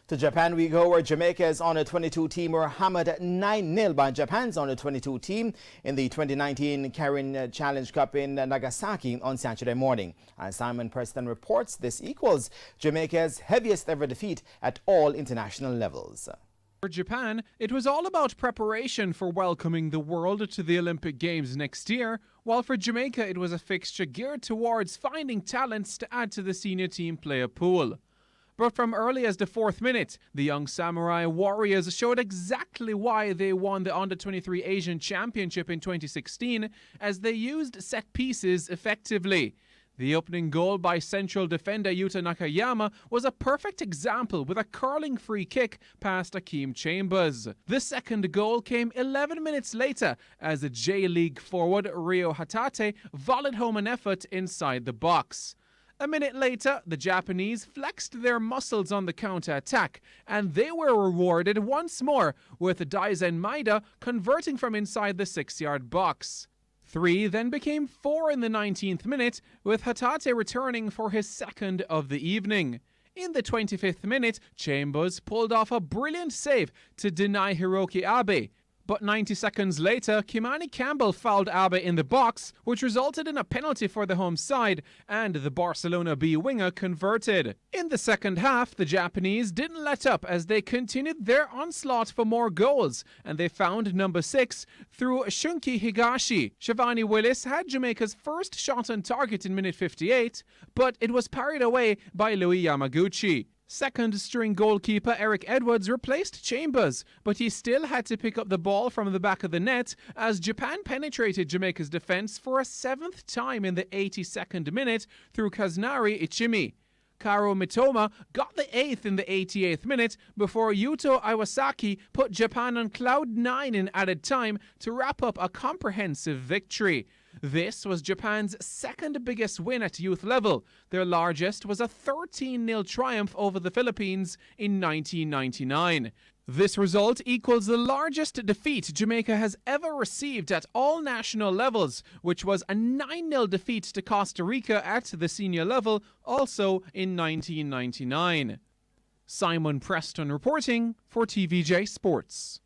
To Japan we go, where Jamaica's under-22 team were hammered 9-0 by Japan's under-22 team in the 2019 Karen Challenge Cup in Nagasaki on Saturday morning. As Simon Preston reports, this equals Jamaica's heaviest ever defeat at all international levels. For Japan, it was all about preparation for welcoming the world to the Olympic Games next year, while for Jamaica it was a fixture geared towards finding talents to add to the senior team player pool. But from early as the 4th minute, the young Samurai Warriors showed exactly why they won the Under-23 Asian Championship in 2016, as they used set pieces effectively. The opening goal by central defender Yuta Nakayama was a perfect example with a curling free kick past Akeem Chambers. The second goal came 11 minutes later as the J-League forward Ryo Hatate volleyed home an effort inside the box. A minute later, the Japanese flexed their muscles on the counter-attack, and they were rewarded once more with Daizen Maeda converting from inside the 6-yard box. 3 then became 4 in the 19th minute, with Hatate returning for his second of the evening. In the 25th minute, Chambers pulled off a brilliant save to deny Hiroki Abe. But 90 seconds later, Kimani Campbell fouled Abe in the box, which resulted in a penalty for the home side, and the Barcelona B winger converted. In the second half, the Japanese didn't let up as they continued their onslaught for more goals, and they found number 6 through Shunki Higashi. Shivani Willis had Jamaica's first shot on target in minute 58, but it was parried away by Louis Yamaguchi. Second-string goalkeeper Eric Edwards replaced Chambers, but he still had to pick up the ball from the back of the net as Japan penetrated Jamaica's defence for a 7th time in the 82nd minute through Kazunari Ichimi. Karo Mitoma got the 8th in the 88th minute before Yuto Iwasaki put Japan on cloud 9 in added time to wrap up a comprehensive victory. This was Japan's second biggest win at youth level. Their largest was a 13-0 triumph over the Philippines in 1999. This result equals the largest defeat Jamaica has ever received at all national levels, which was a 9-0 defeat to Costa Rica at the senior level, also in 1999. Simon Preston reporting for TVJ Sports.